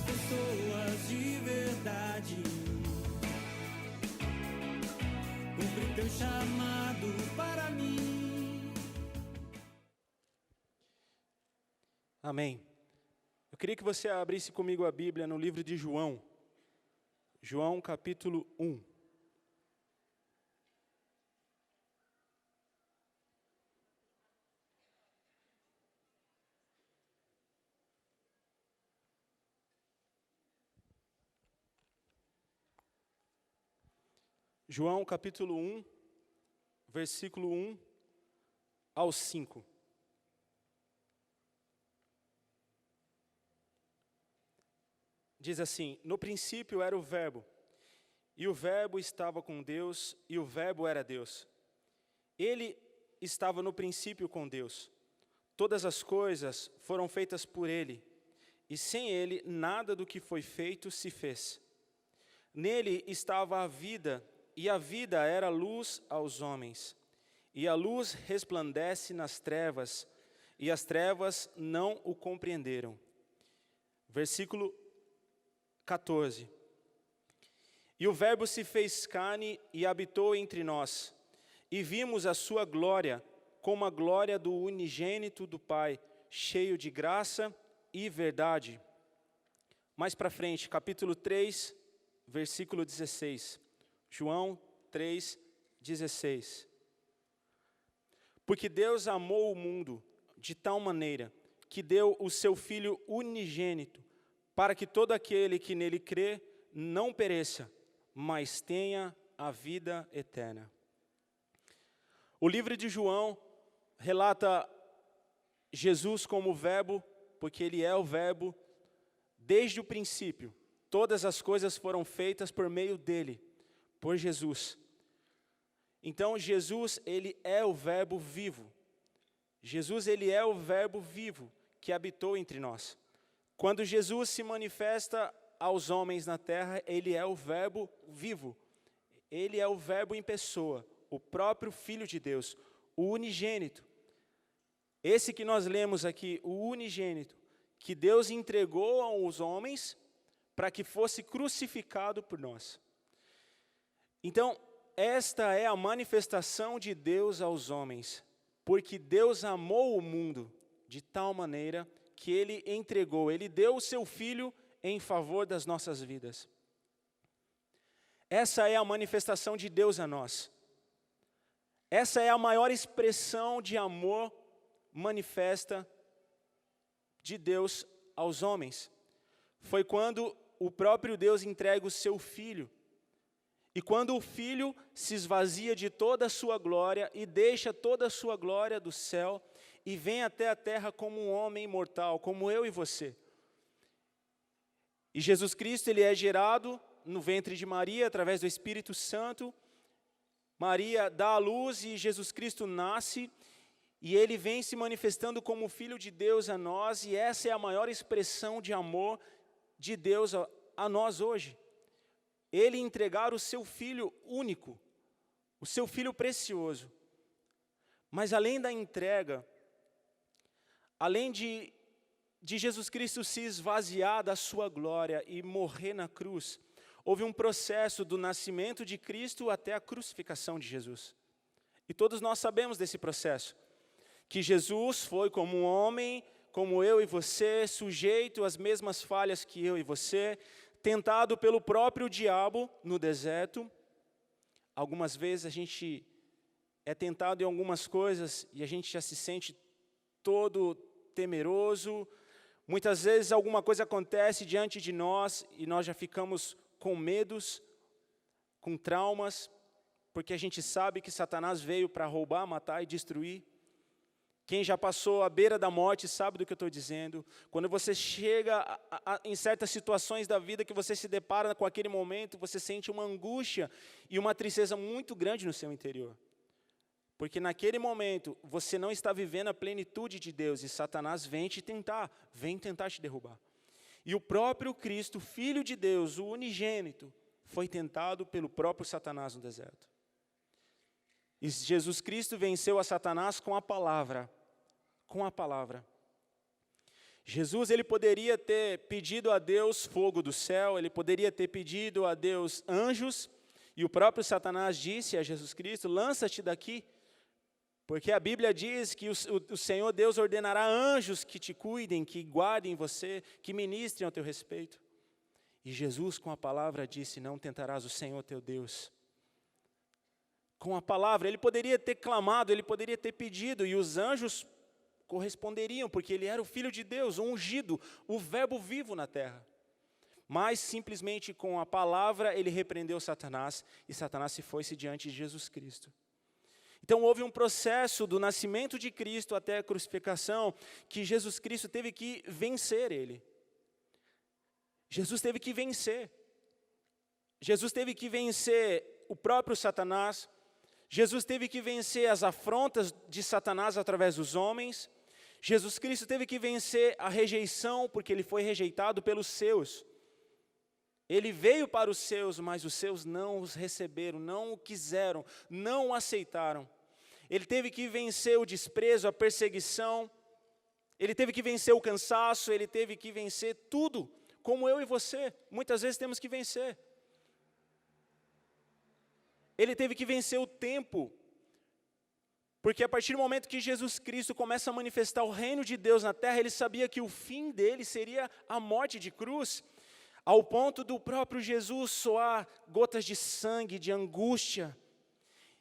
pessoas de verdade. Cumpre teu chamado para mim. Amém. Eu queria que você abrisse comigo a Bíblia no livro de João. João capítulo 1. João capítulo 1, versículo 1 ao 5. Diz assim: no princípio era o Verbo, e o Verbo estava com Deus, e o Verbo era Deus. Ele estava no princípio com Deus. Todas as coisas foram feitas por ele, e sem ele nada do que foi feito se fez. Nele estava a vida, e a vida era luz aos homens. E a luz resplandece nas trevas, e as trevas não o compreenderam. Versículo 14. E o Verbo se fez carne e habitou entre nós, e vimos a sua glória, como a glória do unigênito do Pai, cheio de graça e verdade. Mais para frente, capítulo 3, versículo 16. João 3, 16. Porque Deus amou o mundo de tal maneira que deu o seu Filho unigênito, para que todo aquele que nele crê não pereça, mas tenha a vida eterna. O livro de João relata Jesus como o Verbo, porque ele é o Verbo desde o princípio. Todas as coisas foram feitas por meio dele, por Jesus. Então Jesus, ele é o Verbo vivo. Jesus, ele é o Verbo vivo que habitou entre nós. Quando Jesus se manifesta aos homens na terra, ele é o Verbo vivo. Ele é o Verbo em pessoa, o próprio Filho de Deus, o unigênito. Esse que nós lemos aqui, o unigênito, que Deus entregou aos homens para que fosse crucificado por nós. Então, esta é a manifestação de Deus aos homens, porque Deus amou o mundo de tal maneira que ele entregou, ele deu o seu Filho em favor das nossas vidas. Essa é a manifestação de Deus a nós. Essa é a maior expressão de amor manifesta de Deus aos homens. Foi quando o próprio Deus entrega o seu Filho. E quando o Filho se esvazia de toda a sua glória e deixa toda a sua glória do céu e vem até a terra como um homem mortal, como eu e você. E Jesus Cristo, ele é gerado no ventre de Maria através do Espírito Santo. Maria dá a luz e Jesus Cristo nasce e ele vem se manifestando como Filho de Deus a nós, e essa é a maior expressão de amor de Deus a nós hoje. Ele entregar o seu Filho único, o seu Filho precioso. Mas além da entrega, além de Jesus Cristo se esvaziar da sua glória e morrer na cruz, houve um processo do nascimento de Cristo até a crucificação de Jesus. E todos nós sabemos desse processo, que Jesus foi como um homem, como eu e você, sujeito às mesmas falhas que eu e você, tentado pelo próprio diabo no deserto. Algumas vezes a gente é tentado em algumas coisas e a gente já se sente todo temeroso. Muitas vezes alguma coisa acontece diante de nós e nós já ficamos com medos, com traumas, porque a gente sabe que Satanás veio para roubar, matar e destruir. Quem já passou à beira da morte sabe do que eu estou dizendo. Quando você chega em certas situações da vida que você se depara com aquele momento, você sente uma angústia e uma tristeza muito grande no seu interior. Porque naquele momento você não está vivendo a plenitude de Deus e Satanás vem tentar te derrubar. E o próprio Cristo, Filho de Deus, o unigênito, foi tentado pelo próprio Satanás no deserto. E Jesus Cristo venceu a Satanás com a palavra. Com a palavra. Jesus, ele poderia ter pedido a Deus fogo do céu, ele poderia ter pedido a Deus anjos, e o próprio Satanás disse a Jesus Cristo, lança-te daqui, porque a Bíblia diz que o Senhor Deus ordenará anjos que te cuidem, que guardem você, que ministrem ao teu respeito. E Jesus com a palavra disse, não tentarás o Senhor teu Deus. Com a palavra, ele poderia ter clamado, ele poderia ter pedido, e os anjos corresponderiam, porque ele era o Filho de Deus, o ungido, o verbo vivo na terra. Mas simplesmente com a palavra ele repreendeu Satanás, e Satanás se foi-se diante de Jesus Cristo. Então houve um processo do nascimento de Cristo até a crucificação, que Jesus Cristo teve que vencer ele. Jesus teve que vencer. Jesus teve que vencer o próprio Satanás. Jesus teve que vencer as afrontas de Satanás através dos homens. Jesus Cristo teve que vencer a rejeição, porque ele foi rejeitado pelos seus. Ele veio para os seus, mas os seus não os receberam, não o quiseram, não o aceitaram. Ele teve que vencer o desprezo, a perseguição. Ele teve que vencer o cansaço, ele teve que vencer tudo, como eu e você, muitas vezes temos que vencer. Ele teve que vencer o tempo, porque a partir do momento que Jesus Cristo começa a manifestar o reino de Deus na terra, ele sabia que o fim dele seria a morte de cruz, ao ponto do próprio Jesus soar gotas de sangue, de angústia.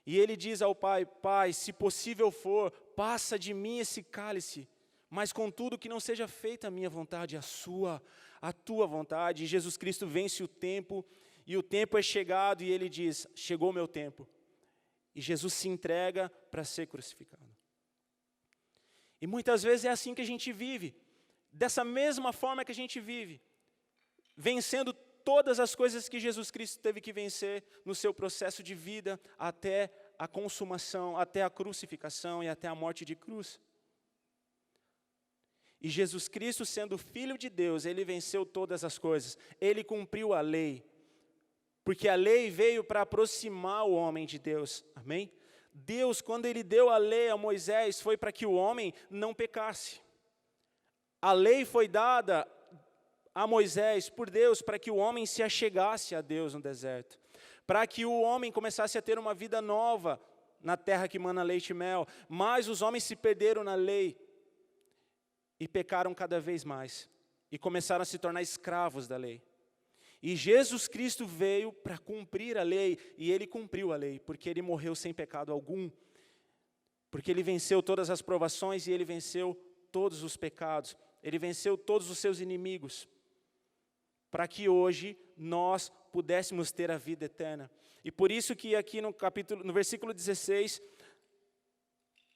E ele diz ao Pai, Pai, se possível for, passa de mim esse cálice, mas contudo que não seja feita a minha vontade, a tua vontade. E Jesus Cristo vence o tempo, e o tempo é chegado, e ele diz, chegou o meu tempo. E Jesus se entrega para ser crucificado. E muitas vezes é assim que a gente vive, dessa mesma forma que a gente vive, vencendo todas as coisas que Jesus Cristo teve que vencer no seu processo de vida, até a consumação, até a crucificação e até a morte de cruz. E Jesus Cristo, sendo Filho de Deus, ele venceu todas as coisas, ele cumpriu a lei, porque a lei veio para aproximar o homem de Deus, amém? Deus, quando ele deu a lei a Moisés, foi para que o homem não pecasse. A lei foi dada a Moisés por Deus para que o homem se achegasse a Deus no deserto, para que o homem começasse a ter uma vida nova na terra que mana leite e mel, mas os homens se perderam na lei e pecaram cada vez mais, e começaram a se tornar escravos da lei. E Jesus Cristo veio para cumprir a lei, e ele cumpriu a lei, porque ele morreu sem pecado algum, porque ele venceu todas as provações, e ele venceu todos os pecados, ele venceu todos os seus inimigos, para que hoje nós pudéssemos ter a vida eterna. E por isso que aqui no versículo 16,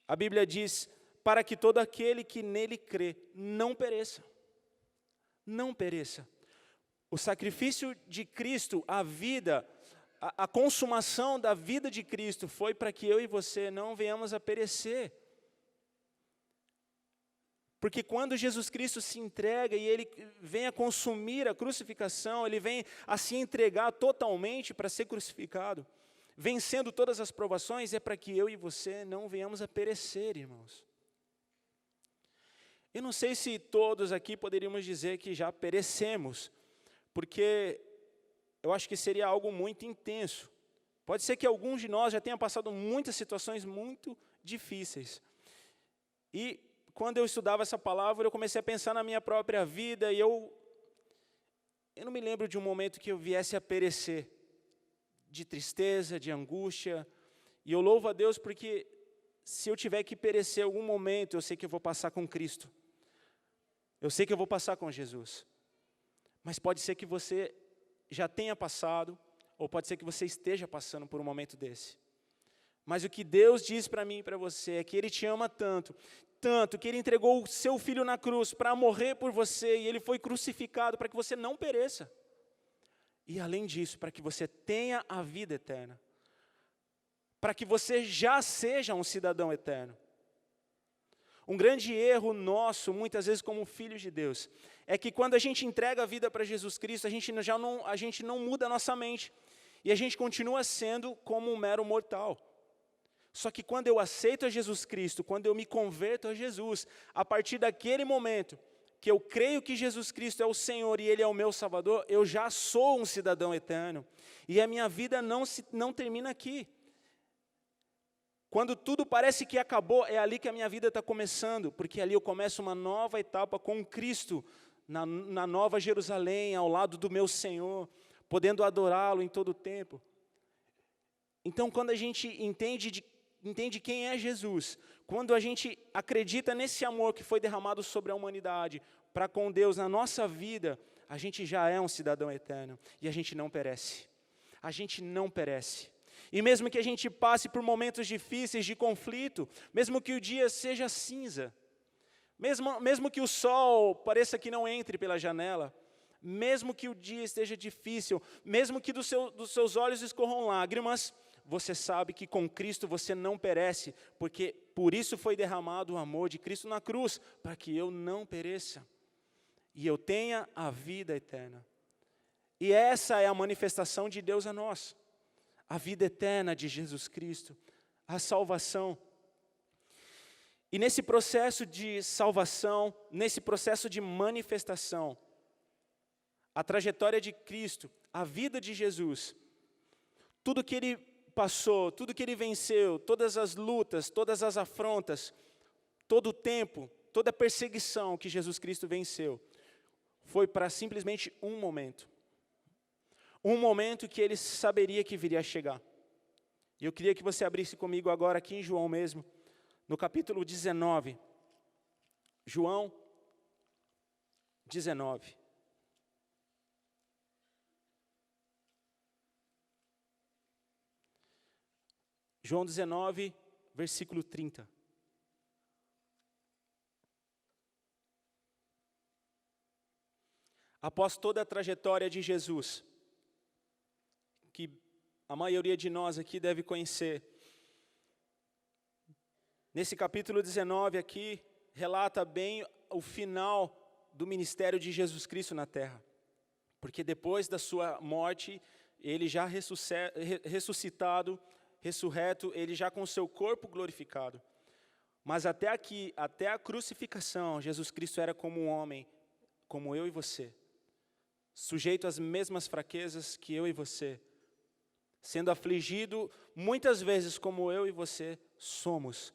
a Bíblia diz, para que todo aquele que nele crê não pereça. Não pereça. O sacrifício de Cristo, a vida, a consumação da vida de Cristo foi para que eu e você não venhamos a perecer. Porque quando Jesus Cristo se entrega e ele vem a consumir a crucificação, ele vem a se entregar totalmente para ser crucificado, vencendo todas as provações, é para que eu e você não venhamos a perecer, irmãos. Eu não sei se todos aqui poderíamos dizer que já perecemos, porque eu acho que seria algo muito intenso. Pode ser que alguns de nós já tenham passado muitas situações muito difíceis. E quando eu estudava essa palavra, eu comecei a pensar na minha própria vida, e eu não me lembro de um momento que eu viesse a perecer, de tristeza, de angústia, e eu louvo a Deus porque se eu tiver que perecer em algum momento, eu sei que eu vou passar com Cristo, eu sei que eu vou passar com Jesus, mas pode ser que você já tenha passado, ou pode ser que você esteja passando por um momento desse, mas o que Deus diz para mim e para você é que Ele te ama tanto, que Ele entregou o seu Filho na cruz para morrer por você, e Ele foi crucificado para que você não pereça. E além disso, para que você tenha a vida eterna. Para que você já seja um cidadão eterno. Um grande erro nosso, muitas vezes como filhos de Deus, é que quando a gente entrega a vida para Jesus Cristo, a gente não muda a nossa mente. E a gente continua sendo como um mero mortal. Só que quando eu aceito a Jesus Cristo, quando eu me converto a Jesus, a partir daquele momento, que eu creio que Jesus Cristo é o Senhor e Ele é o meu Salvador, eu já sou um cidadão eterno. E a minha vida não termina aqui. Quando tudo parece que acabou, é ali que a minha vida está começando, porque ali eu começo uma nova etapa com Cristo, na Nova Jerusalém, ao lado do meu Senhor, podendo adorá-lo em todo o tempo. Então, quando a gente entende quem é Jesus, quando a gente acredita nesse amor que foi derramado sobre a humanidade, para com Deus na nossa vida, a gente já é um cidadão eterno, e a gente não perece. A gente não perece. E mesmo que a gente passe por momentos difíceis de conflito, mesmo que o dia seja cinza, mesmo que o sol pareça que não entre pela janela, mesmo que o dia esteja difícil, mesmo que dos seus olhos escorram lágrimas, você sabe que com Cristo você não perece, porque por isso foi derramado o amor de Cristo na cruz, para que eu não pereça, e eu tenha a vida eterna. E essa é a manifestação de Deus a nós, a vida eterna de Jesus Cristo, a salvação. E nesse processo de salvação, nesse processo de manifestação, a trajetória de Cristo, a vida de Jesus, tudo que Ele passou, tudo que Ele venceu, todas as lutas, todas as afrontas, todo o tempo, toda a perseguição que Jesus Cristo venceu, foi para simplesmente um momento que Ele saberia que viria a chegar. E eu queria que você abrisse comigo agora aqui em João mesmo, no capítulo 19, João 19. João 19, versículo 30. Após toda a trajetória de Jesus, que a maioria de nós aqui deve conhecer, nesse capítulo 19 aqui, relata bem o final do ministério de Jesus Cristo na terra. Porque depois da sua morte, Ele já ressuscitado, ressurreto, Ele já com o seu corpo glorificado. Mas até aqui, até a crucificação, Jesus Cristo era como um homem, como eu e você, sujeito às mesmas fraquezas que eu e você, sendo afligido muitas vezes como eu e você somos.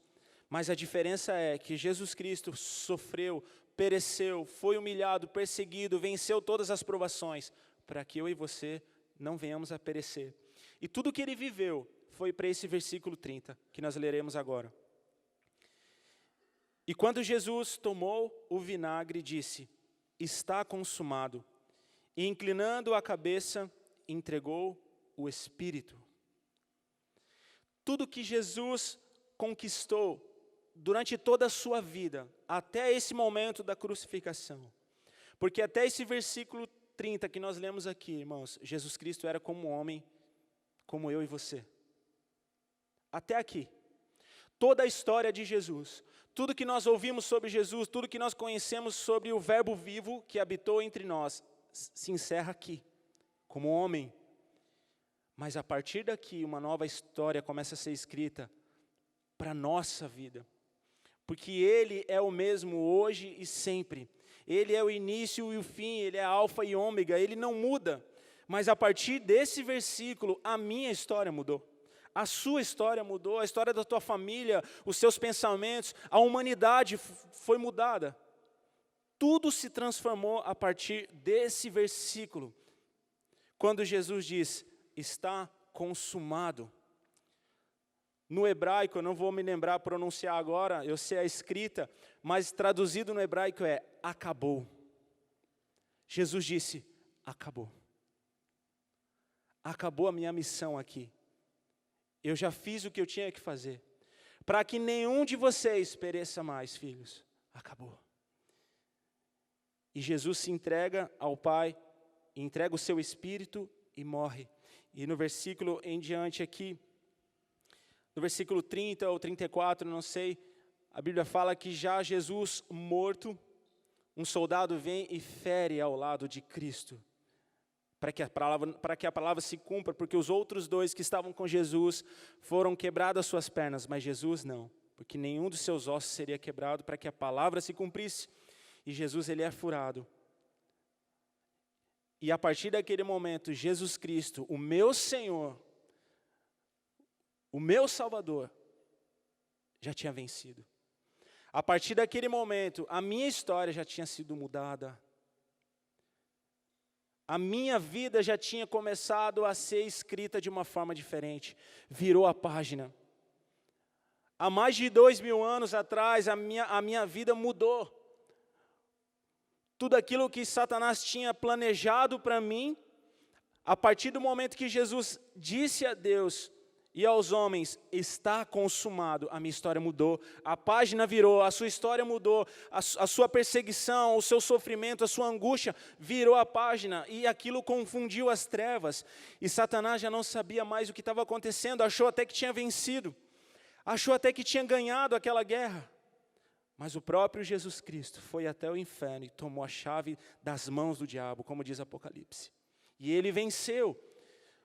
Mas a diferença é que Jesus Cristo sofreu, pereceu, foi humilhado, perseguido, venceu todas as provações, para que eu e você não venhamos a perecer. E tudo que Ele viveu foi para esse versículo 30, que nós leremos agora. E quando Jesus tomou o vinagre, disse: está consumado. E inclinando a cabeça, entregou o Espírito. Tudo que Jesus conquistou durante toda a sua vida, até esse momento da crucificação, porque até esse versículo 30 que nós lemos aqui, irmãos, Jesus Cristo era como um homem, como eu e você. Até aqui. Toda a história de Jesus, tudo que nós ouvimos sobre Jesus, tudo que nós conhecemos sobre o Verbo vivo que habitou entre nós, se encerra aqui, como homem. Mas a partir daqui, uma nova história começa a ser escrita para a nossa vida. Porque Ele é o mesmo hoje e sempre. Ele é o início e o fim, Ele é alfa e ômega, Ele não muda. Mas a partir desse versículo, a minha história mudou. A sua história mudou, a história da tua família, os seus pensamentos, a humanidade foi mudada. Tudo se transformou a partir desse versículo. Quando Jesus diz: está consumado. No hebraico, eu não vou me lembrar pronunciar agora, eu sei a escrita, mas traduzido no hebraico é: acabou. Jesus disse: acabou. Acabou a minha missão aqui. Eu já fiz o que eu tinha que fazer. Para que nenhum de vocês pereça mais, filhos. Acabou. E Jesus se entrega ao Pai, entrega o seu Espírito e morre. E no versículo em diante aqui, no versículo 30 ou 34, não sei, a Bíblia fala que já Jesus morto, um soldado vem e fere ao lado de Cristo, para que a palavra se cumpra, porque os outros dois que estavam com Jesus foram quebradas as suas pernas, mas Jesus não, porque nenhum dos seus ossos seria quebrado para que a palavra se cumprisse. e Jesus ele é furado. E a partir daquele momento, Jesus Cristo, o meu Senhor, o meu Salvador, já tinha vencido. A partir daquele momento, a minha história já tinha sido mudada. A minha vida já tinha começado a ser escrita de uma forma diferente. Virou a página. Há mais de 2000 anos atrás, a minha vida mudou. Tudo aquilo que Satanás tinha planejado para mim, a partir do momento que Jesus disse a Deus e aos homens, está consumado, a minha história mudou, a página virou, a sua história mudou, a sua perseguição, o seu sofrimento, a sua angústia, virou a página, e aquilo confundiu as trevas, e Satanás já não sabia mais o que estava acontecendo, achou até que tinha vencido, achou até que tinha ganhado aquela guerra. Mas o próprio Jesus Cristo foi até o inferno e tomou a chave das mãos do diabo, como diz Apocalipse. E ele venceu.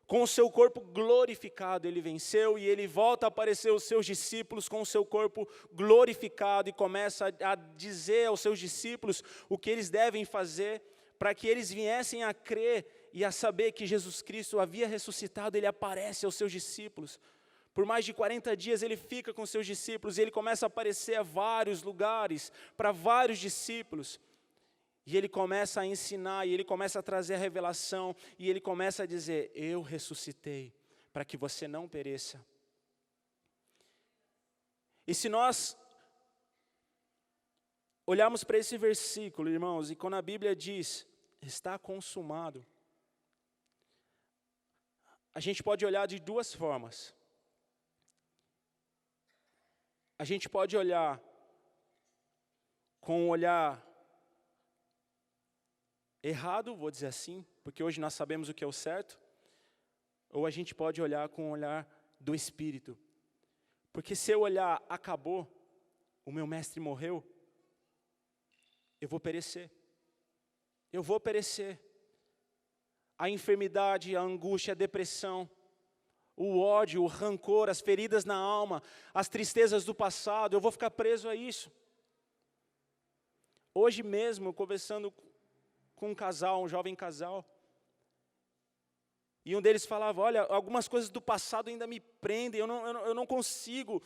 Com o seu corpo glorificado ele venceu, e ele volta a aparecer aos seus discípulos com o seu corpo glorificado e começa a dizer aos seus discípulos o que eles devem fazer para que eles viessem a crer e a saber que Jesus Cristo havia ressuscitado. Ele aparece aos seus discípulos. Por mais de 40 dias ele fica com seus discípulos e ele começa a aparecer a vários lugares, para vários discípulos. E ele começa a ensinar, e ele começa a trazer a revelação, e ele começa a dizer, eu ressuscitei, para que você não pereça. E se nós olharmos para esse versículo, irmãos, e quando a Bíblia diz, está consumado, a gente pode olhar de duas formas. A gente pode olhar com um olhar errado, vou dizer assim, porque hoje nós sabemos o que é o certo, ou a gente pode olhar com um olhar do Espírito. Porque se eu olhar, acabou, o meu mestre morreu, eu vou perecer. Eu vou perecer. A enfermidade, a angústia, a depressão, o ódio, o rancor, as feridas na alma, as tristezas do passado, eu vou ficar preso a isso. Hoje mesmo, conversando com um casal, um jovem casal, e um deles falava, olha, algumas coisas do passado ainda me prendem, eu não consigo,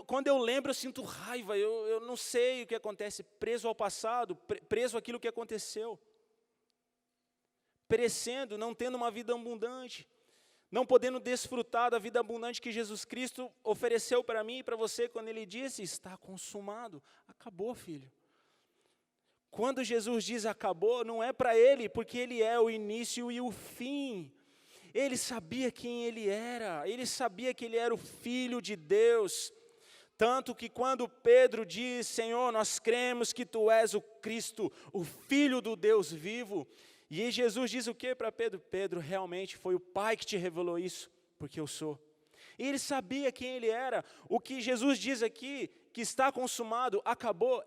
quando eu lembro eu sinto raiva, eu não sei o que acontece, preso ao passado, preso àquilo que aconteceu, perecendo, não tendo uma vida abundante, não podendo desfrutar da vida abundante que Jesus Cristo ofereceu para mim e para você, quando Ele disse, está consumado, acabou, filho. Quando Jesus diz acabou, não é para Ele, porque Ele é o início e o fim. Ele sabia quem Ele era, Ele sabia que Ele era o Filho de Deus. Tanto que quando Pedro diz, Senhor, nós cremos que Tu és o Cristo, o Filho do Deus vivo. E Jesus diz o que para Pedro? Pedro, realmente foi o Pai que te revelou isso, porque eu sou. E ele sabia quem Ele era. O que Jesus diz aqui, que está consumado, acabou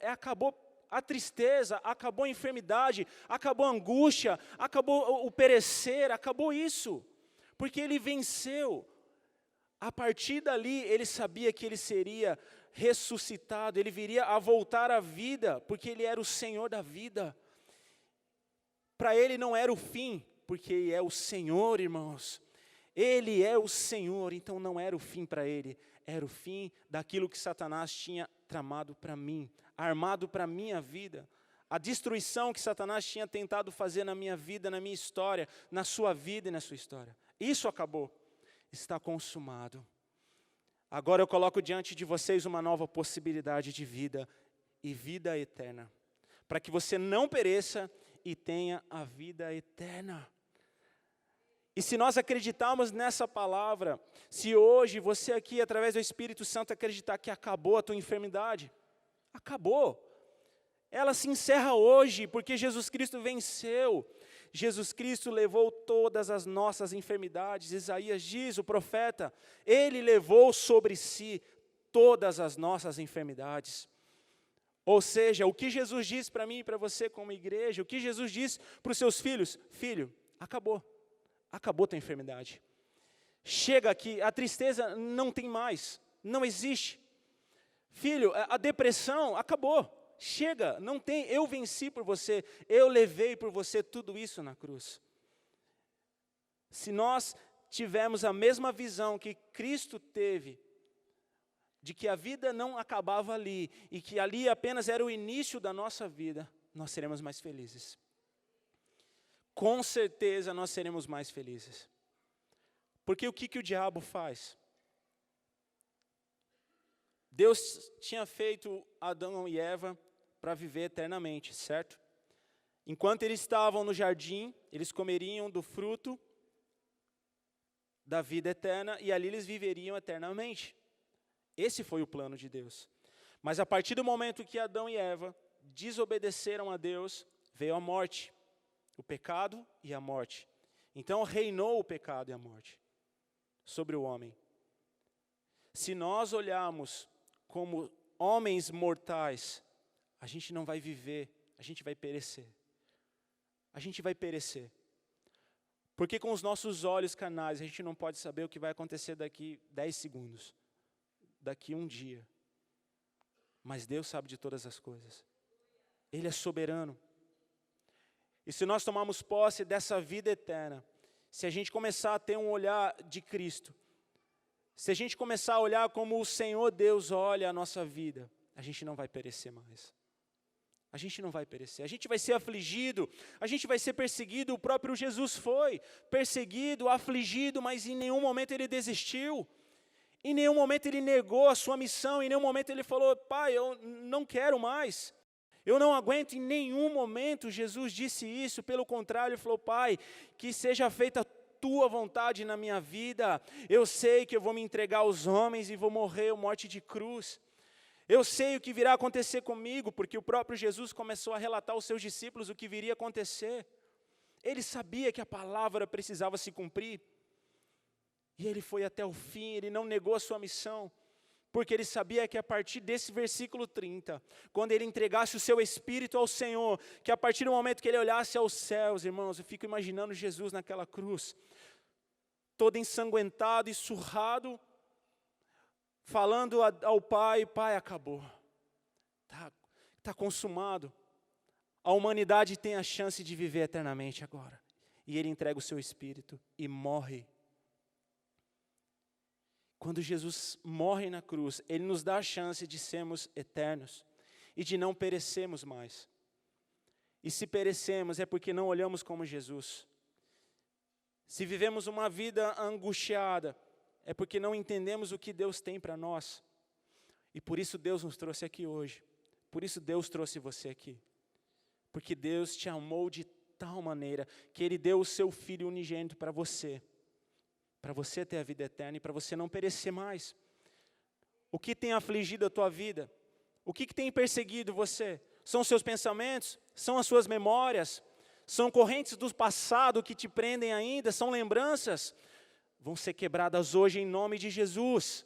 a tristeza, acabou a enfermidade, acabou a angústia, acabou o perecer, acabou isso. Porque Ele venceu. A partir dali, Ele sabia que Ele seria ressuscitado, Ele viria a voltar à vida, porque Ele era o Senhor da vida. Para Ele não era o fim, porque Ele é o Senhor, irmãos. Ele é o Senhor, então não era o fim para Ele, era o fim daquilo que Satanás tinha tramado para mim, armado para a minha vida. A destruição que Satanás tinha tentado fazer na minha vida, na minha história, na sua vida e na sua história. Isso acabou, está consumado. Agora eu coloco diante de vocês uma nova possibilidade de vida e vida eterna, para que você não pereça e tenha a vida eterna. E se nós acreditarmos nessa palavra, se hoje você aqui, através do Espírito Santo, acreditar que acabou a tua enfermidade, acabou. Ela se encerra hoje, porque Jesus Cristo venceu. Jesus Cristo levou todas as nossas enfermidades. Isaías diz, o profeta, Ele levou sobre si todas as nossas enfermidades. Ou seja, o que Jesus diz para mim e para você como igreja, o que Jesus diz para os seus filhos, filho, acabou a tua enfermidade. Chega aqui, a tristeza não tem mais, não existe. Filho, a depressão acabou, chega, não tem, eu venci por você, eu levei por você tudo isso na cruz. Se nós tivermos a mesma visão que Cristo teve, de que a vida não acabava ali, e que ali apenas era o início da nossa vida, nós seremos mais felizes. Com certeza nós seremos mais felizes. Porque o que o diabo faz? Deus tinha feito Adão e Eva para viver eternamente, certo? Enquanto eles estavam no jardim, eles comeriam do fruto da vida eterna e ali eles viveriam eternamente. Esse foi o plano de Deus. Mas a partir do momento que Adão e Eva desobedeceram a Deus, veio a morte, o pecado e a morte. Então reinou o pecado e a morte sobre o homem. Se nós olharmos como homens mortais, a gente não vai viver, a gente vai perecer. A gente vai perecer. Porque com os nossos olhos carnais, a gente não pode saber o que vai acontecer daqui 10 segundos, daqui um dia. Mas Deus sabe de todas as coisas. Ele é soberano. E se nós tomarmos posse dessa vida eterna, se a gente começar a ter um olhar de Cristo, se a gente começar a olhar como o Senhor Deus olha a nossa vida, a gente não vai perecer mais. A gente não vai perecer, a gente vai ser afligido, a gente vai ser perseguido. O próprio Jesus foi perseguido, afligido, mas em nenhum momento ele desistiu. Em nenhum momento ele negou a sua missão, em nenhum momento ele falou: Pai, eu não quero mais, eu não aguento. Em nenhum momento Jesus disse isso, pelo contrário, ele falou: Pai, que seja feita a tua vontade na minha vida. Eu sei que eu vou me entregar aos homens e vou morrer morte de cruz. Eu sei o que virá acontecer comigo, porque o próprio Jesus começou a relatar aos seus discípulos o que viria acontecer. Ele sabia que a palavra precisava se cumprir. E ele foi até o fim, ele não negou a sua missão, porque ele sabia que a partir desse versículo 30, quando ele entregasse o seu espírito ao Senhor, que a partir do momento que ele olhasse aos céus, irmãos, eu fico imaginando Jesus naquela cruz, todo ensanguentado e surrado, falando ao Pai: Pai, acabou, está consumado, a humanidade tem a chance de viver eternamente agora. E ele entrega o seu espírito e morre. Quando Jesus morre na cruz, ele nos dá a chance de sermos eternos e de não perecermos mais. E se perecemos é porque não olhamos como Jesus. Se vivemos uma vida angustiada, é porque não entendemos o que Deus tem para nós. E por isso Deus nos trouxe aqui hoje. Por isso Deus trouxe você aqui. Porque Deus te amou de tal maneira que Ele deu o seu Filho unigênito para você ter a vida eterna e para você não perecer mais. O que tem afligido a tua vida? O que tem perseguido você? São os seus pensamentos? São as suas memórias? São correntes do passado que te prendem ainda? São lembranças? Vão ser quebradas hoje em nome de Jesus.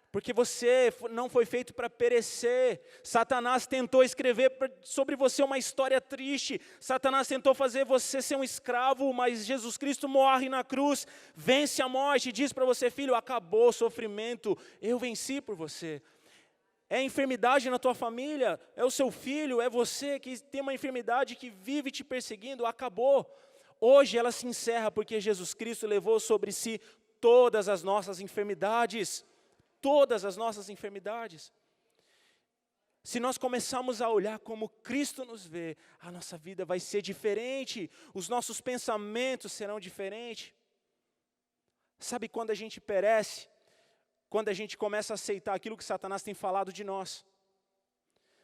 Porque você não foi feito para perecer. Satanás tentou escrever sobre você uma história triste. Satanás tentou fazer você ser um escravo, mas Jesus Cristo morre na cruz, vence a morte e diz para você: filho, acabou o sofrimento, eu venci por você. É enfermidade na tua família, é o seu filho, é você que tem uma enfermidade que vive te perseguindo, acabou. Hoje ela se encerra porque Jesus Cristo levou sobre si todas as nossas enfermidades. Todas as nossas enfermidades. Se nós começarmos a olhar como Cristo nos vê, a nossa vida vai ser diferente, os nossos pensamentos serão diferentes. Sabe quando a gente perece? Quando a gente começa a aceitar aquilo que Satanás tem falado de nós.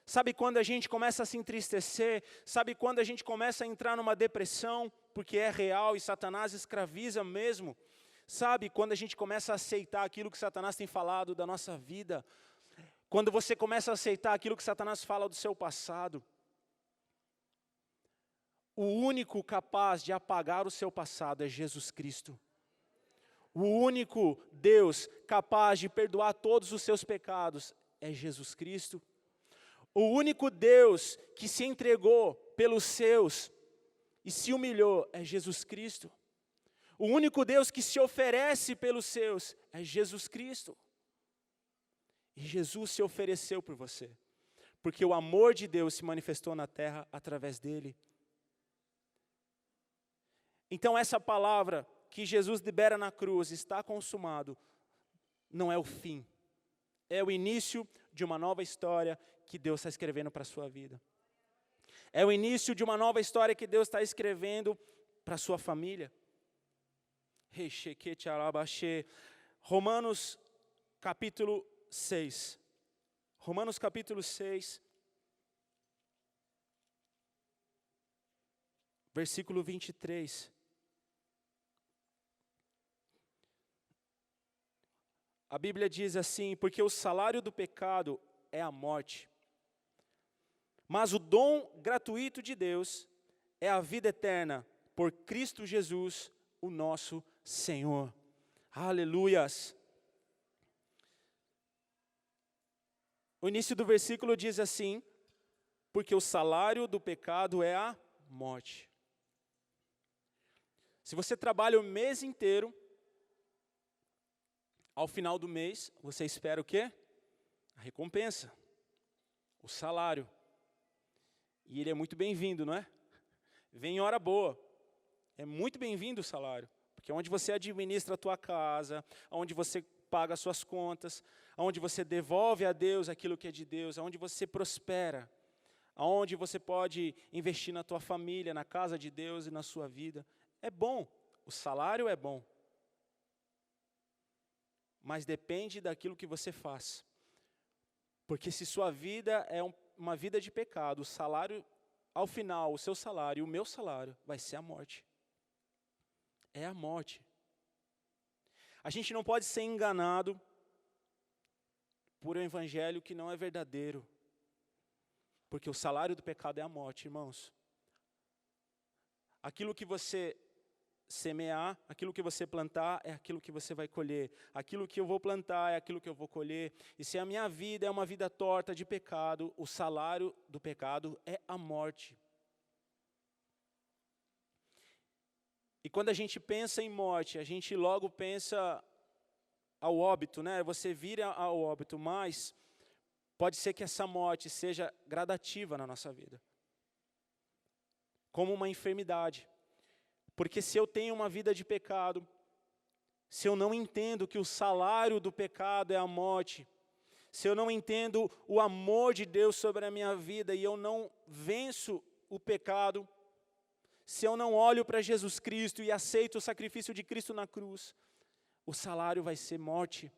Sabe quando a gente começa a se entristecer? Sabe quando a gente começa a entrar numa depressão, porque é real e Satanás escraviza mesmo? Sabe, quando a gente começa a aceitar aquilo que Satanás tem falado da nossa vida, quando você começa a aceitar aquilo que Satanás fala do seu passado, o único capaz de apagar o seu passado é Jesus Cristo. O único Deus capaz de perdoar todos os seus pecados é Jesus Cristo. O único Deus que se entregou pelos seus e se humilhou é Jesus Cristo. O único Deus que se oferece pelos seus é Jesus Cristo. E Jesus se ofereceu por você. porque o amor de Deus se manifestou na terra através dele. Então essa palavra que Jesus libera na cruz, está consumado, não é o fim. É o início de uma nova história que Deus está escrevendo para a sua vida. É o início de uma nova história que Deus está escrevendo para a sua família. Romanos capítulo 6. Romanos capítulo 6. Versículo 23. A Bíblia diz assim: porque o salário do pecado é a morte, mas o dom gratuito de Deus é a vida eterna, por Cristo Jesus, o nosso Senhor. Aleluias! O início do versículo diz assim: porque o salário do pecado é a morte. Se você trabalha o mês inteiro, ao final do mês, você espera o quê? A recompensa, o salário. E ele é muito bem-vindo, não é? Vem em hora boa. É muito bem-vindo o salário. Porque é onde você administra a tua casa, onde você paga as suas contas, onde você devolve a Deus aquilo que é de Deus, onde você prospera, onde você pode investir na tua família, na casa de Deus e na sua vida. É bom, o salário é bom. Mas depende daquilo que você faz. Porque se sua vida é uma vida de pecado, o salário, ao final, o seu salário e o meu salário vai ser a morte. É a morte. A gente não pode ser enganado por um evangelho que não é verdadeiro. Porque o salário do pecado é a morte, irmãos. Aquilo que você semear, aquilo que você plantar é aquilo que você vai colher. Aquilo que eu vou plantar é aquilo que eu vou colher. E se a minha vida é uma vida torta de pecado, o salário do pecado é a morte. E quando a gente pensa em morte, a gente logo pensa ao óbito, né? Você vira ao óbito, mas pode ser que essa morte seja gradativa na nossa vida. Como uma enfermidade. Porque se eu tenho uma vida de pecado, se eu não entendo que o salário do pecado é a morte, se eu não entendo o amor de Deus sobre a minha vida e eu não venço o pecado, se eu não olho para Jesus Cristo e aceito o sacrifício de Cristo na cruz, o salário vai ser morte.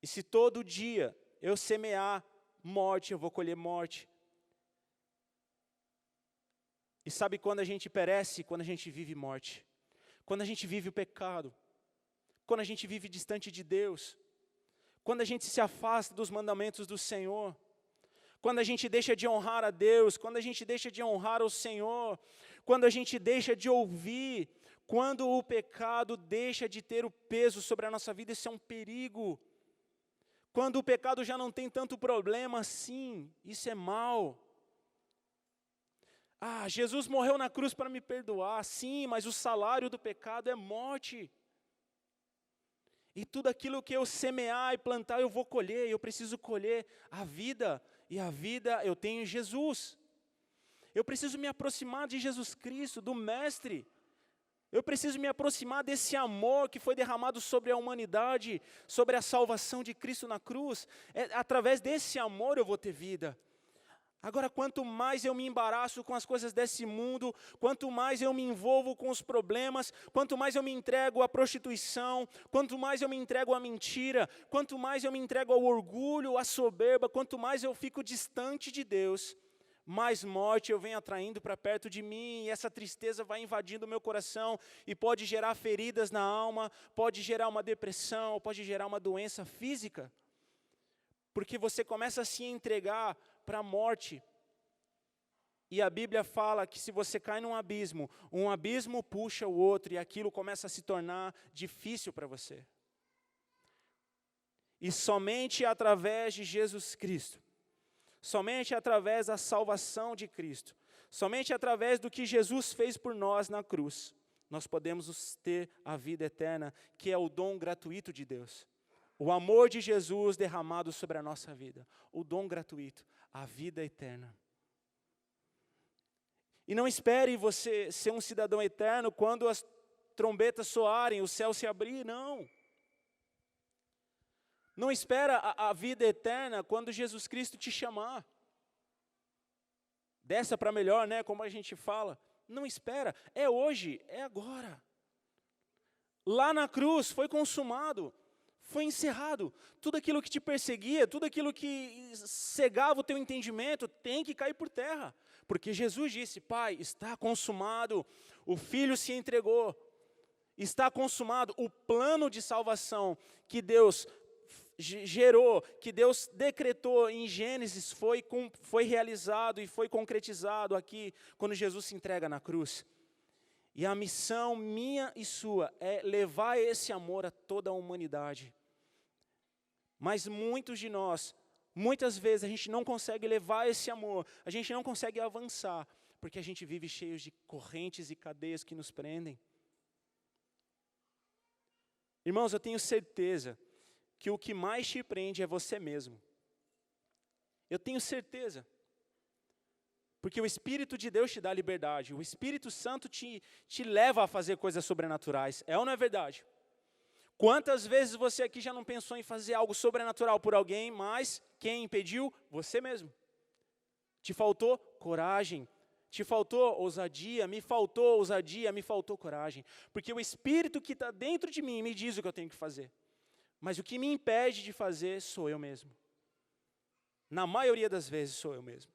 E se todo dia eu semear morte, eu vou colher morte. E sabe quando a gente perece? Quando a gente vive morte. Quando a gente vive o pecado. Quando a gente vive distante de Deus. Quando a gente se afasta dos mandamentos do Senhor. Quando a gente deixa de honrar a Deus, quando a gente deixa de honrar o Senhor, quando a gente deixa de ouvir, quando o pecado deixa de ter o peso sobre a nossa vida, isso é um perigo. Quando o pecado já não tem tanto problema assim, isso é mal. Ah, Jesus morreu na cruz para me perdoar, sim, mas o salário do pecado é morte. E tudo aquilo que eu semear e plantar, eu vou colher, eu preciso colher a vida. E a vida eu tenho em Jesus. Eu preciso me aproximar de Jesus Cristo, do Mestre. Eu preciso me aproximar desse amor que foi derramado sobre a humanidade, sobre a salvação de Cristo na cruz. Através desse amor eu vou ter vida. Agora, quanto mais eu me embaraço com as coisas desse mundo, quanto mais eu me envolvo com os problemas, quanto mais eu me entrego à prostituição, quanto mais eu me entrego à mentira, quanto mais eu me entrego ao orgulho, à soberba, quanto mais eu fico distante de Deus, mais morte eu venho atraindo para perto de mim, e essa tristeza vai invadindo o meu coração, e pode gerar feridas na alma, pode gerar uma depressão, pode gerar uma doença física, porque você começa a se entregar para a morte. E a Bíblia fala que se você cai num abismo, um abismo puxa o outro, e aquilo começa a se tornar difícil para você. E somente através de Jesus Cristo, somente através da salvação de Cristo, somente através do que Jesus fez por nós na cruz, nós podemos ter a vida eterna, que é o dom gratuito de Deus. O amor de Jesus derramado sobre a nossa vida. O dom gratuito, a vida eterna. E não espere você ser um cidadão eterno quando as trombetas soarem, o céu se abrir, não. Não espera a vida eterna quando Jesus Cristo te chamar. Dessa para melhor, né, como a gente fala. Não espera, é hoje, é agora. Lá na cruz foi consumado, foi encerrado. Tudo aquilo que te perseguia, tudo aquilo que cegava o teu entendimento, tem que cair por terra. Porque Jesus disse, Pai, está consumado, o Filho se entregou, está consumado. O plano de salvação que Deus gerou, que Deus decretou em Gênesis, foi realizado e foi concretizado aqui, quando Jesus se entrega na cruz. E a missão minha e sua é levar esse amor a toda a humanidade. Mas muitos de nós, muitas vezes a gente não consegue levar esse amor, a gente não consegue avançar, porque a gente vive cheios de correntes e cadeias que nos prendem. Irmãos, eu tenho certeza que o que mais te prende é você mesmo. Eu tenho certeza. Porque o Espírito de Deus te dá liberdade, o Espírito Santo te leva a fazer coisas sobrenaturais. É ou não é verdade? Quantas vezes você aqui já não pensou em fazer algo sobrenatural por alguém, mas quem impediu? Você mesmo. Te faltou coragem, te faltou ousadia, me faltou coragem. Porque o Espírito que está dentro de mim me diz o que eu tenho que fazer. Mas o que me impede de fazer sou eu mesmo. Na maioria das vezes sou eu mesmo.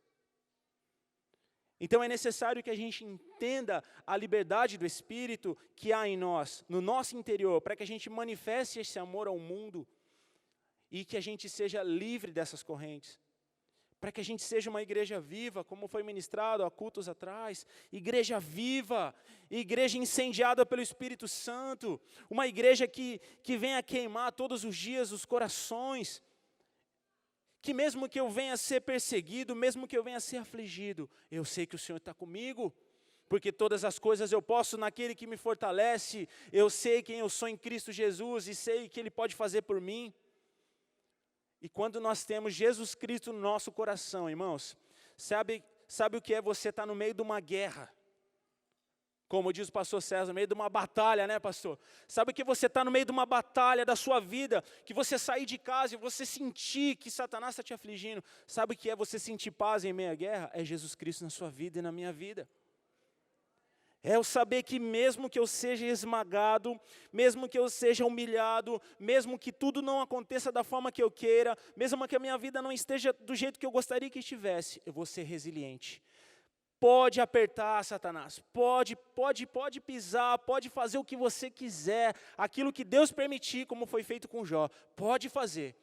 Então é necessário que a gente entenda a liberdade do Espírito que há em nós, no nosso interior, para que a gente manifeste esse amor ao mundo e que a gente seja livre dessas correntes. Para que a gente seja uma igreja viva, como foi ministrado há cultos atrás, igreja viva, igreja incendiada pelo Espírito Santo, uma igreja que venha queimar todos os dias os corações, que mesmo que eu venha a ser perseguido, mesmo que eu venha a ser afligido, eu sei que o Senhor está comigo, porque todas as coisas eu posso naquele que me fortalece, eu sei quem eu sou em Cristo Jesus e sei que Ele pode fazer por mim. E quando nós temos Jesus Cristo no nosso coração, irmãos, sabe o que é você estar no meio de uma guerra? Como diz o pastor César, no meio de uma batalha, né, pastor? Sabe o que você está no meio de uma batalha da sua vida, que você sair de casa e você sentir que Satanás está te afligindo? Sabe o que é você sentir paz em meio à guerra? É Jesus Cristo na sua vida e na minha vida. É eu saber que mesmo que eu seja esmagado, mesmo que eu seja humilhado, mesmo que tudo não aconteça da forma que eu queira, mesmo que a minha vida não esteja do jeito que eu gostaria que estivesse, eu vou ser resiliente. Pode apertar, Satanás, pode pisar, pode fazer o que você quiser, aquilo que Deus permitir, como foi feito com Jó, pode fazer.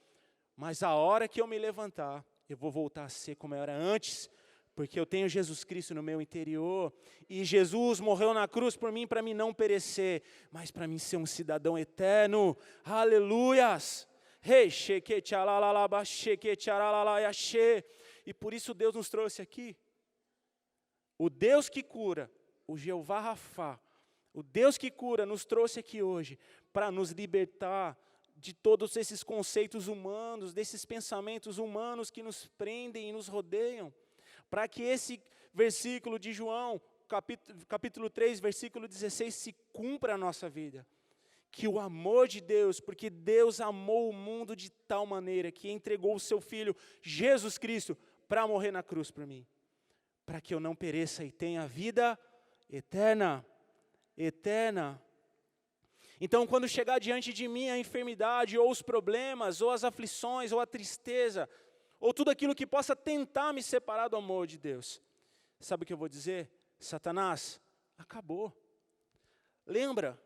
Mas a hora que eu me levantar, eu vou voltar a ser como eu era antes, porque eu tenho Jesus Cristo no meu interior, e Jesus morreu na cruz por mim, para mim não perecer, mas para mim ser um cidadão eterno, aleluias, e por isso Deus nos trouxe aqui, o Deus que cura, o Jeová Rafá, o Deus que cura nos trouxe aqui hoje, para nos libertar de todos esses conceitos humanos, desses pensamentos humanos que nos prendem e nos rodeiam, para que esse versículo de João, capítulo 3, versículo 16, se cumpra na nossa vida. Que o amor de Deus, porque Deus amou o mundo de tal maneira, que entregou o seu Filho, Jesus Cristo, para morrer na cruz por mim. Para que eu não pereça e tenha vida eterna. Eterna. Então, quando chegar diante de mim a enfermidade, ou os problemas, ou as aflições, ou a tristeza, ou tudo aquilo que possa tentar me separar do amor de Deus, sabe o que eu vou dizer? Satanás, acabou. Lembra?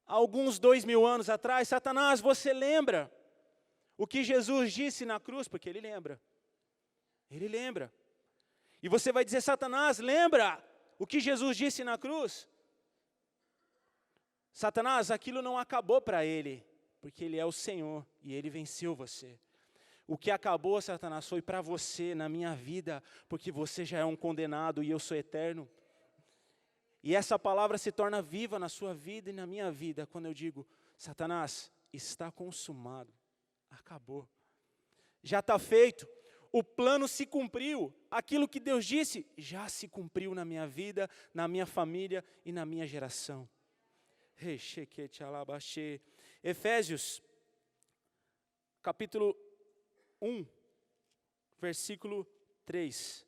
Há alguns 2000 anos atrás, Satanás, você lembra o que Jesus disse na cruz? Porque ele lembra. Ele lembra. E você vai dizer, Satanás, lembra o que Jesus disse na cruz? Satanás, aquilo não acabou para ele, porque ele é o Senhor e ele venceu você. O que acabou, Satanás, foi para você, na minha vida, porque você já é um condenado e eu sou eterno. E essa palavra se torna viva na sua vida e na minha vida, quando eu digo, Satanás, está consumado. Acabou. Já está feito. O plano se cumpriu. Aquilo que Deus disse já se cumpriu na minha vida, na minha família e na minha geração. Efésios, capítulo 1, versículo 3.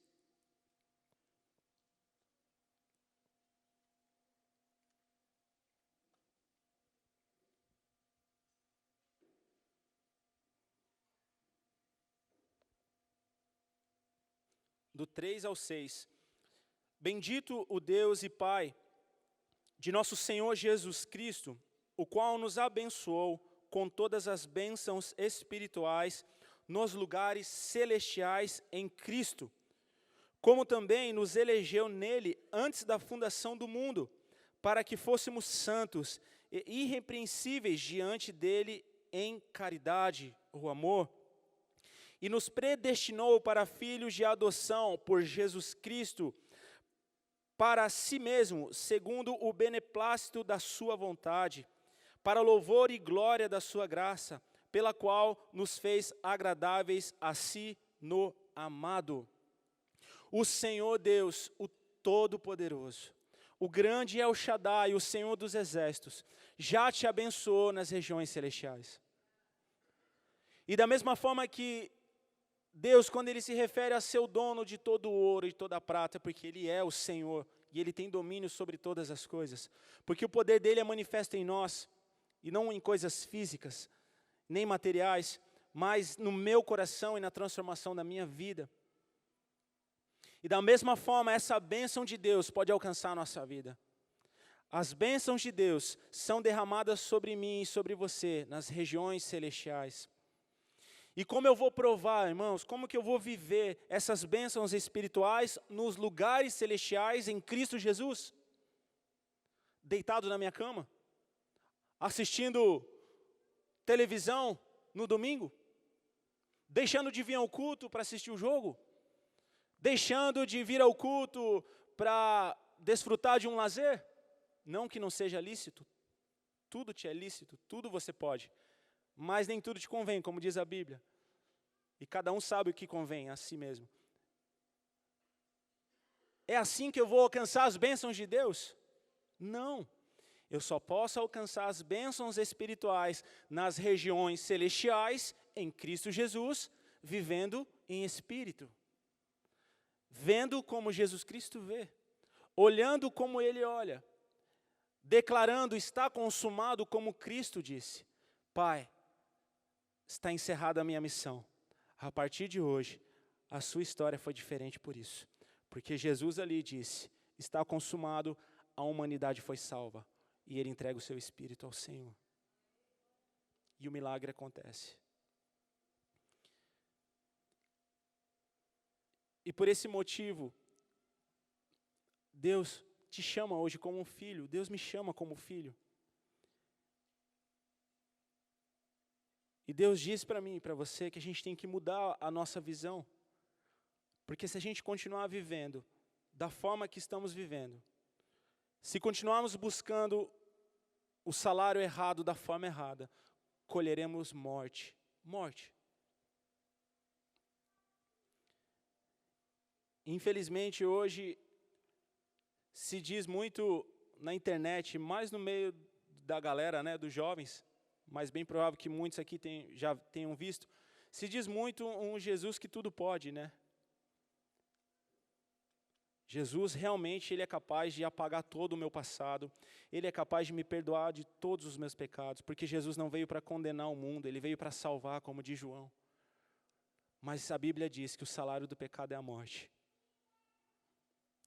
Do 3 ao 6. Bendito o Deus e Pai de nosso Senhor Jesus Cristo, o qual nos abençoou com todas as bênçãos espirituais nos lugares celestiais em Cristo, como também nos elegeu nele antes da fundação do mundo, para que fôssemos santos e irrepreensíveis diante dele em caridade ou amor, e nos predestinou para filhos de adoção por Jesus Cristo, para si mesmo, segundo o beneplácito da sua vontade, para louvor e glória da sua graça, pela qual nos fez agradáveis a si no amado. O Senhor Deus, o Todo-Poderoso, o grande El Shaddai, o Senhor dos exércitos, já te abençoou nas regiões celestiais. E da mesma forma que Deus, quando Ele se refere a ser o dono de todo o ouro e toda a prata, porque Ele é o Senhor, e Ele tem domínio sobre todas as coisas, porque o poder dEle é manifesto em nós, e não em coisas físicas, nem materiais, mas no meu coração e na transformação da minha vida. E da mesma forma, essa bênção de Deus pode alcançar a nossa vida. As bênçãos de Deus são derramadas sobre mim e sobre você, nas regiões celestiais. E como eu vou provar, irmãos, como que eu vou viver essas bênçãos espirituais nos lugares celestiais em Cristo Jesus? Deitado na minha cama? Assistindo televisão no domingo? Deixando de vir ao culto para assistir o jogo? Deixando de vir ao culto para desfrutar de um lazer? Não que não seja lícito. Tudo te é lícito, tudo você pode. Mas nem tudo te convém, como diz a Bíblia. E cada um sabe o que convém a si mesmo. É assim que eu vou alcançar as bênçãos de Deus? Não. Eu só posso alcançar as bênçãos espirituais nas regiões celestiais, em Cristo Jesus, vivendo em espírito. Vendo como Jesus Cristo vê. Olhando como Ele olha. Declarando, está consumado como Cristo disse. Pai, está encerrada a minha missão. A partir de hoje, a sua história foi diferente por isso. Porque Jesus ali disse, está consumado, a humanidade foi salva. E Ele entrega o seu Espírito ao Senhor. E o milagre acontece. E por esse motivo, Deus te chama hoje como um filho. Deus me chama como filho. E Deus diz para mim e para você que a gente tem que mudar a nossa visão. Porque se a gente continuar vivendo da forma que estamos vivendo, se continuarmos buscando o salário errado da forma errada, colheremos morte. Morte. Infelizmente hoje se diz muito na internet, mais no meio da galera, né, dos jovens, mas bem provável que muitos aqui já tenham visto, se diz muito um Jesus que tudo pode, né? Jesus realmente, Ele é capaz de apagar todo o meu passado, Ele é capaz de me perdoar de todos os meus pecados, porque Jesus não veio para condenar o mundo, Ele veio para salvar, como diz João. Mas a Bíblia diz que o salário do pecado é a morte.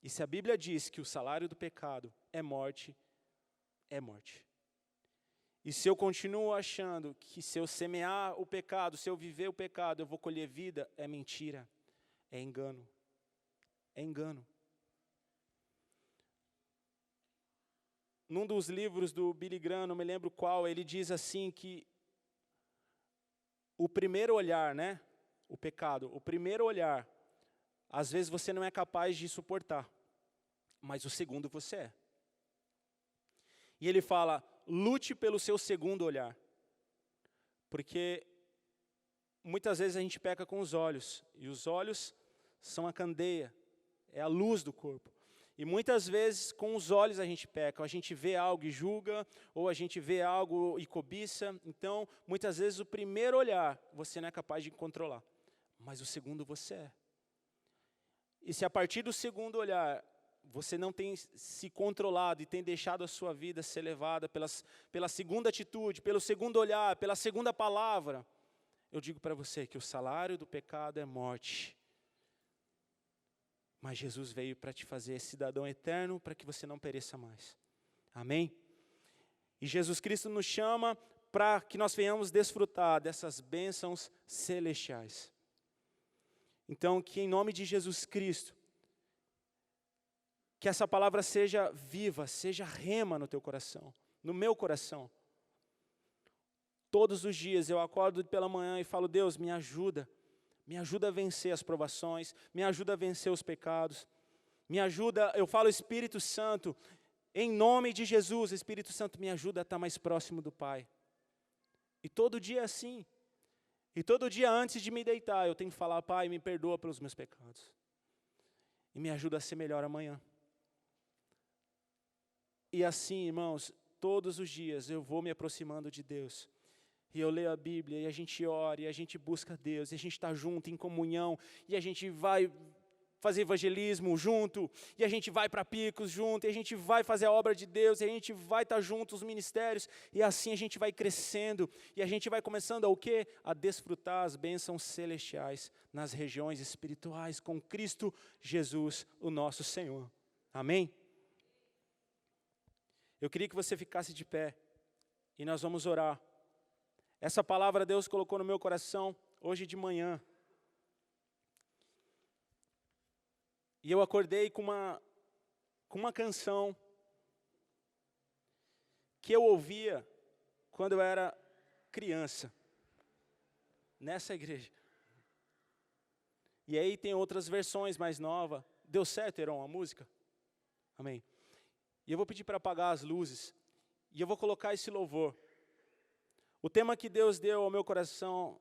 E se a Bíblia diz que o salário do pecado é morte, é morte. E se eu continuo achando que se eu semear o pecado, se eu viver o pecado, eu vou colher vida, é mentira, é engano. É engano. Num dos livros do Billy Graham, não me lembro qual, ele diz assim que o primeiro olhar, né, o pecado, o primeiro olhar, às vezes você não é capaz de suportar, mas o segundo você é. E ele fala, lute pelo seu segundo olhar. Porque muitas vezes a gente peca com os olhos, e os olhos são a candeia, é a luz do corpo. E muitas vezes com os olhos a gente peca, a gente vê algo e julga, ou a gente vê algo e cobiça. Então, muitas vezes o primeiro olhar você não é capaz de controlar, mas o segundo você é. E se a partir do segundo olhar você não tem se controlado e tem deixado a sua vida ser levada pela segunda atitude, pelo segundo olhar, pela segunda palavra, eu digo para você que o salário do pecado é morte. Mas Jesus veio para te fazer cidadão eterno, para que você não pereça mais. Amém? E Jesus Cristo nos chama para que nós venhamos desfrutar dessas bênçãos celestiais. Então, que em nome de Jesus Cristo, que essa palavra seja viva, seja rema no teu coração, no meu coração. Todos os dias eu acordo pela manhã e falo, Deus, me ajuda a vencer as provações, me ajuda a vencer os pecados, me ajuda, eu falo, Espírito Santo, em nome de Jesus, Espírito Santo, me ajuda a estar mais próximo do Pai. E todo dia é assim. E todo dia antes de me deitar, eu tenho que falar, Pai, me perdoa pelos meus pecados. E me ajuda a ser melhor amanhã. E assim, irmãos, todos os dias eu vou me aproximando de Deus. E eu leio a Bíblia, e a gente ora, e a gente busca Deus, e a gente está junto, em comunhão, e a gente vai fazer evangelismo junto, e a gente vai para Picos junto, e a gente vai fazer a obra de Deus, e a gente vai estar junto, os ministérios, e assim a gente vai crescendo, e a gente vai começando a o quê? A desfrutar as bênçãos celestiais nas regiões espirituais, com Cristo Jesus, o nosso Senhor. Amém? Eu queria que você ficasse de pé, e nós vamos orar. Essa palavra Deus colocou no meu coração hoje de manhã. E eu acordei com uma canção que eu ouvia quando eu era criança, nessa igreja. E aí tem outras versões mais novas. Deu certo, Heron, a música? Amém. E eu vou pedir para apagar as luzes, e eu vou colocar esse louvor. O tema que Deus deu ao meu coração,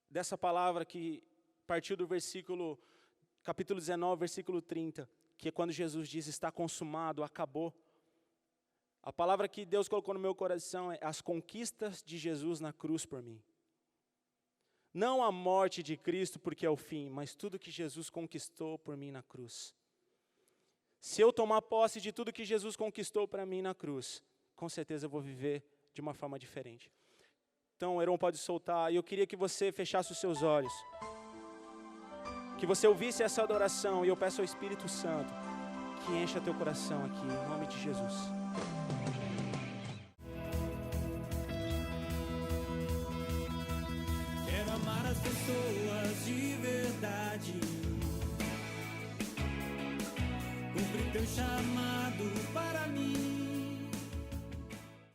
dessa palavra que partiu do capítulo 19, versículo 30, que é quando Jesus diz, está consumado, acabou. A palavra que Deus colocou no meu coração é as conquistas de Jesus na cruz por mim. Não a morte de Cristo porque é o fim, mas tudo que Jesus conquistou por mim na cruz. Se eu tomar posse de tudo que Jesus conquistou para mim na cruz, com certeza eu vou viver de uma forma diferente. Então, o Heron pode soltar, e eu queria que você fechasse os seus olhos, que você ouvisse essa adoração, e eu peço ao Espírito Santo que encha teu coração aqui, em nome de Jesus. Quero amar as pessoas de verdade, cumprir teu chamado para mim.